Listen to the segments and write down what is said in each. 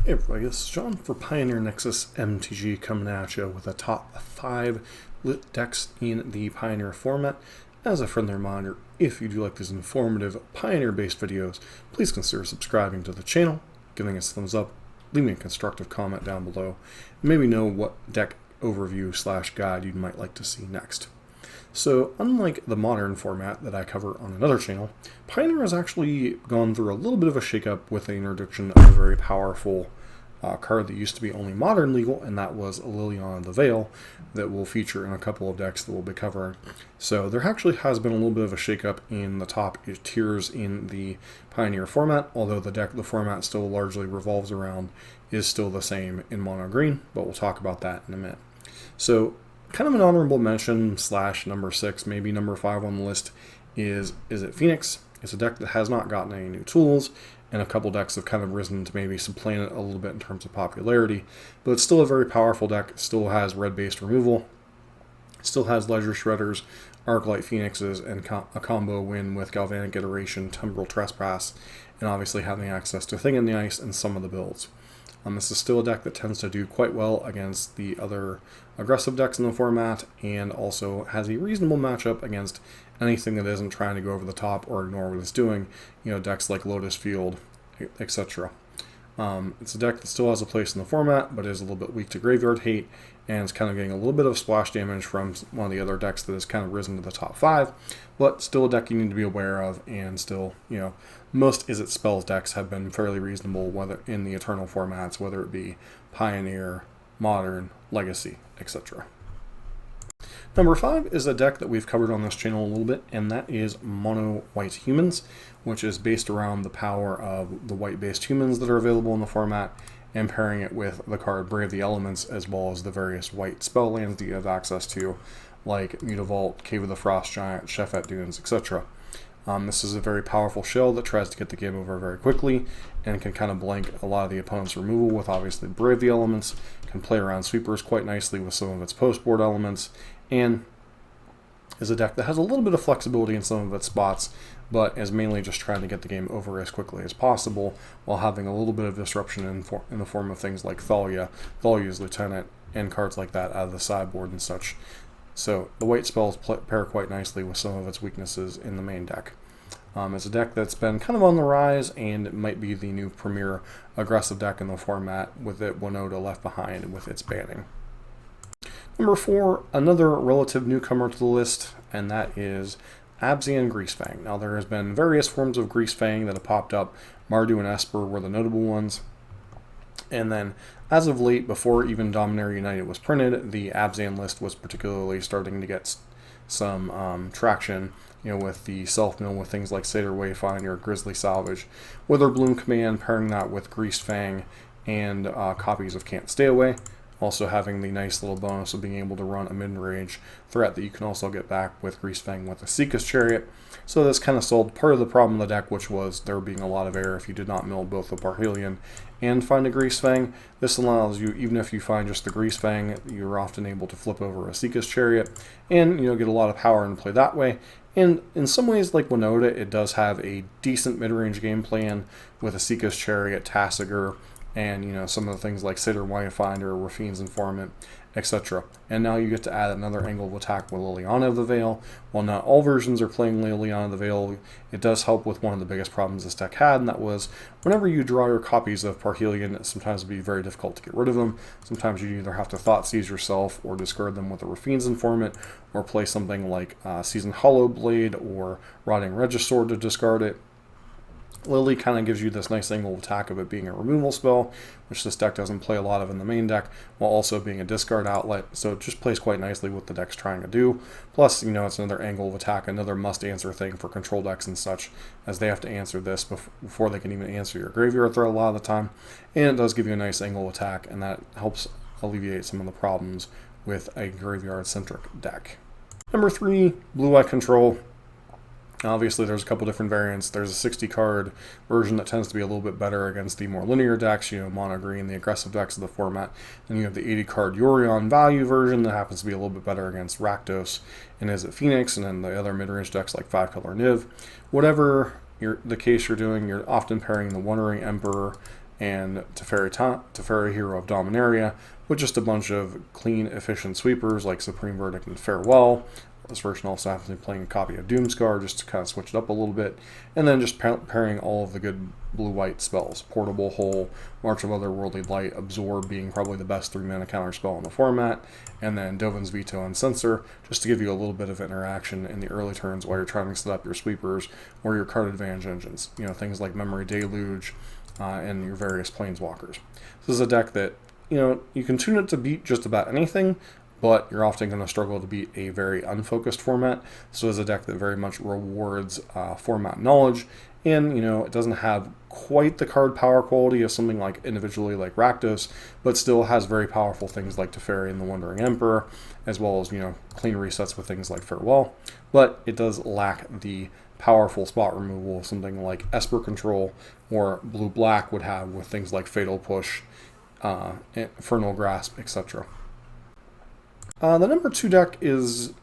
Hey everybody, this is John for Pioneer Nexus MTG coming at you with a top 5 lit decks in the Pioneer format. As a friendly reminder, if you do like these informative Pioneer-based videos, please consider subscribing to the channel, giving us a thumbs up, leaving a constructive comment down below, and maybe know what deck overview / guide you might like to see next. So, unlike the modern format that I cover on another channel, Pioneer has actually gone through a little bit of a shakeup with the introduction of a very powerful card that used to be only modern legal, and that was Liliana the Veil, that will feature in a couple of decks that we'll be covering. So there actually has been a little bit of a shakeup in the top tiers in the Pioneer format, although the format still largely revolves around is still the same in mono green, but we'll talk about that in a minute. So kind of an honorable mention / number 6, maybe number 5 on the list is it Phoenix? It's a deck that has not gotten any new tools, and a couple decks have kind of risen to maybe supplant it a little bit in terms of popularity, but it's still a very powerful deck. It still has red-based removal, it still has Ledger Shredders, Arclight Phoenixes, and a combo win with Galvanic Iteration, Temporal Trespass, and obviously having access to Thing in the Ice and some of the builds. This is still a deck that tends to do quite well against the other aggressive decks in the format, and also has a reasonable matchup against anything that isn't trying to go over the top or ignore what it's doing, decks like Lotus Field, etc. It's a deck that still has a place in the format, but is a little bit weak to graveyard hate, and it's kind of getting a little bit of splash damage from one of the other decks that has kind of risen to the top 5, but still a deck you need to be aware of, and still, most Izzet Spells decks have been fairly reasonable, whether in the Eternal formats, whether it be Pioneer, Modern, Legacy, etc. Number 5 is a deck that we've covered on this channel a little bit, and that is Mono White Humans, which is based around the power of the white-based humans that are available in the format, and pairing it with the card Brave the Elements, as well as the various white spell lands that you have access to, like Mutavault, Cave of the Frost Giant, Shefet Dunes, etc. This is a very powerful shell that tries to get the game over very quickly, and can kind of blank a lot of the opponent's removal with obviously Brave the Elements, can play around sweepers quite nicely with some of its post-board elements, and is a deck that has a little bit of flexibility in some of its spots, but is mainly just trying to get the game over as quickly as possible, while having a little bit of disruption in the form of things like Thalia's Lieutenant, and cards like that out of the sideboard and such. So the white spells pair quite nicely with some of its weaknesses in the main deck. It's a deck that's been kind of on the rise, and it might be the new premier aggressive deck in the format, with it Winota left behind with its banning. Number 4, another relative newcomer to the list, and that is Abzan Greasefang. Now, there has been various forms of Greasefang that have popped up. Mardu and Esper were the notable ones. And then, as of late, before even Dominaria United was printed, the Abzan list was particularly starting to get some traction, with the self-mill with things like Satyr Wayfinder, Grizzly Salvage, Witherbloom Command, pairing that with Greasefang and copies of Can't Stay Away. Also having the nice little bonus of being able to run a mid-range threat that you can also get back with Greasefang with a Seeker's Chariot. So this kind of solved part of the problem of the deck, which was there being a lot of error if you did not mill both the Parhelion and find a Greasefang. This allows you, even if you find just the Greasefang, you're often able to flip over a Seeker's Chariot and get a lot of power into play that way. And in some ways, like Winota, it does have a decent mid-range game plan with a Seeker's Chariot, Tassiger, and some of the things like Satyr Wayfinder, Rafine's Informant, etc. And now you get to add another angle of attack with Liliana the Veil. While not all versions are playing Liliana the Veil, it does help with one of the biggest problems this deck had, and that was whenever you draw your copies of Parhelion, sometimes it'd be very difficult to get rid of them. Sometimes you either have to Thoughtseize yourself, or discard them with a Rafine's Informant, or play something like Seasoned Hollow Blade or Rotting Regisword to discard it. Lily kind of gives you this nice angle of attack of it being a removal spell, which this deck doesn't play a lot of in the main deck, while also being a discard outlet, so it just plays quite nicely what the deck's trying to do. Plus, it's another angle of attack, another must-answer thing for control decks and such, as they have to answer this before they can even answer your graveyard threat a lot of the time, and it does give you a nice angle of attack, and that helps alleviate some of the problems with a graveyard-centric deck. Number 3, Blue-Eye Control. Obviously, there's a couple different variants. There's a 60-card version that tends to be a little bit better against the more linear decks, mono green, the aggressive decks of the format. Then you have the 80-card Yorion value version that happens to be a little bit better against Rakdos and Izzet Phoenix, and then the other mid-range decks like 5-color Niv. Whatever the case you're doing, you're often pairing the Wandering Emperor and Teferi Hero of Dominaria, with just a bunch of clean, efficient sweepers like Supreme Verdict and Farewell. This version also happens to be playing a copy of Doomscar just to kind of switch it up a little bit, and then just pairing all of the good blue-white spells. Portable Hole, March of Otherworldly Light, Absorb being probably the best 3-mana counter spell in the format, and then Dovin's Veto and Censor, just to give you a little bit of interaction in the early turns while you're trying to set up your sweepers or your card advantage engines. You know, things like Memory Deluge and your various Planeswalkers. This is a deck that, you know, you can tune it to beat just about anything, but you're often going to struggle to beat a very unfocused format. So it's a deck that very much rewards format knowledge, and, you know, it doesn't have quite the card power quality of something like individually like Rakdos, but still has very powerful things like Teferi and the Wandering Emperor, as well as, you know, clean resets with things like Farewell. But it does lack the powerful spot removal of something like Esper Control or Blue-Black would have with things like Fatal Push, Infernal Grasp, etc. The number 2 deck is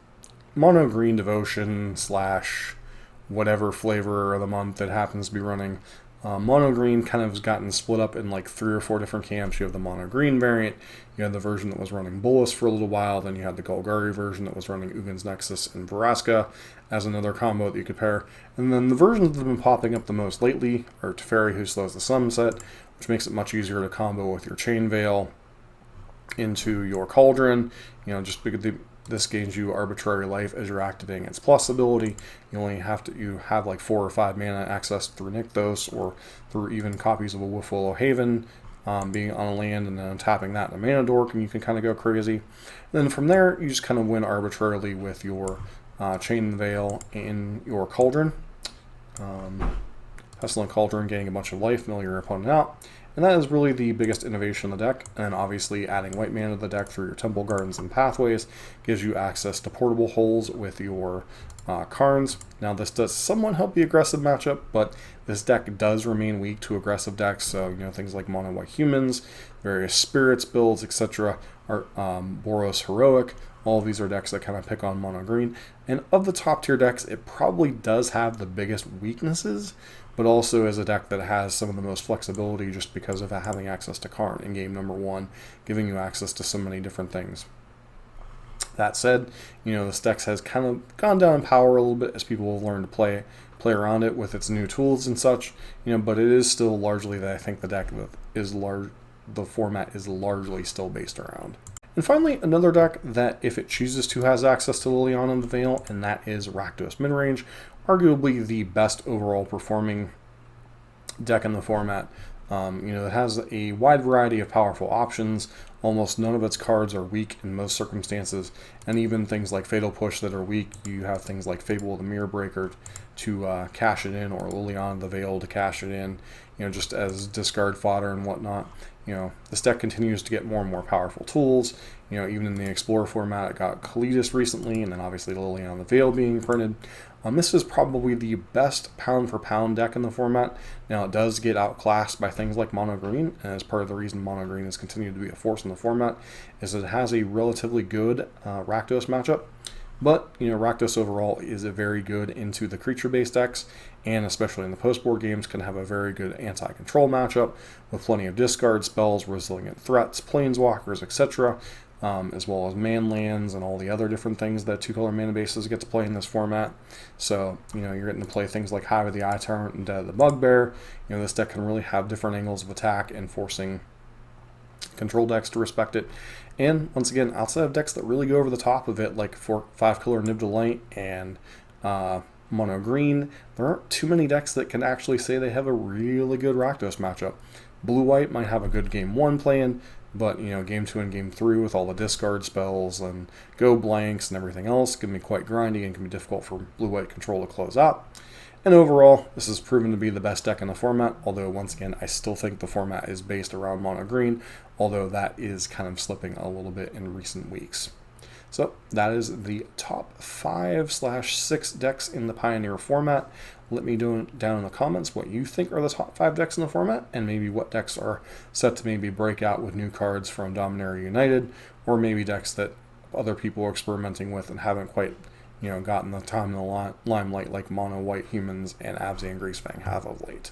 Mono Green Devotion / whatever flavor of the month it happens to be running. Mono Green kind of has gotten split up in like 3 or 4 different camps. You have the Mono Green variant, you had the version that was running Bolas for a little while, then you had the Golgari version that was running Ugin's Nexus and Vraska as another combo that you could pair. And then the versions that have been popping up the most lately are Teferi Who Slows the Sunset, which makes it much easier to combo with your Chain Veil into your Cauldron, you know, just because this gains you arbitrary life as you're activating its plus ability. You have like 4 or 5 mana access through Nykthos or through even copies of a Wolfwillow Haven being on a land and then tapping that in a mana dork, and you can kind of go crazy. And then from there, you just kind of win arbitrarily with your Chain Veil in your Cauldron. Pestilent Cauldron getting a bunch of life, mill your opponent out. And that is really the biggest innovation in the deck, and obviously adding white mana to the deck through your Temple Gardens and Pathways gives you access to portable holes with your Karns. Now this does somewhat help the aggressive matchup, but this deck does remain weak to aggressive decks, so, you know, things like Mono White Humans, various Spirits builds, etc., are Boros Heroic. All of these are decks that kind of pick on Mono Green, and of the top tier decks, it probably does have the biggest weaknesses, but also is a deck that has some of the most flexibility just because of having access to Karn in game number 1, giving you access to so many different things. That said, you know, this deck has kind of gone down in power a little bit as people have learned to play around it with its new tools and such, you know, but it is still largely that I think the format is largely still based around. And finally, another deck that, if it chooses to, has access to Liliana and the Veil, and that is Rakdos Midrange, arguably the best overall performing deck in the format. You know, it has a wide variety of powerful options. Almost none of its cards are weak in most circumstances, and even things like Fatal Push that are weak, you have things like Fable of the Mirror Breaker to cash it in, or Liliana the Veil to cash it in, you know, just as discard fodder and whatnot. You know, this deck continues to get more and more powerful tools. You know, even in the Explorer format, it got Kalidas recently, and then obviously Liliana the Veil being printed. This is probably the best pound-for-pound deck in the format. Now, it does get outclassed by things like Mono Green, and as part of the reason Mono Green has continued to be a force in the format is that it has a relatively good Rakdos matchup. But, you know, Rakdos overall is a very good into the creature-based decks, and especially in the post-board games can have a very good anti-control matchup with plenty of discard spells, resilient threats, planeswalkers, etc., as well as man lands and all the other different things that 2-color mana bases get to play in this format. So, you know, you're getting to play things like Hive of the Eye Tyrant and Dead of the Bugbear. You know, this deck can really have different angles of attack and forcing control decks to respect it. And once again, outside of decks that really go over the top of it, like 5-color Nib Delight and Mono Green, there aren't too many decks that can actually say they have a really good Rakdos matchup. Blue-White might have a good Game 1 plan, but, you know, Game 2 and Game 3 with all the discard spells and go blanks and everything else can be quite grindy and can be difficult for Blue-White control to close out. And overall, this has proven to be the best deck in the format, although once again, I still think the format is based around Mono Green, although that is kind of slipping a little bit in recent weeks. So that is the top 5/6 decks in the Pioneer format. Let me know down in the comments what you think are the top 5 decks in the format, and maybe what decks are set to maybe break out with new cards from Dominaria United, or maybe decks that other people are experimenting with and haven't quite, you know, gotten the time in the limelight like Mono White Humans and Abzan Greasefang have of late.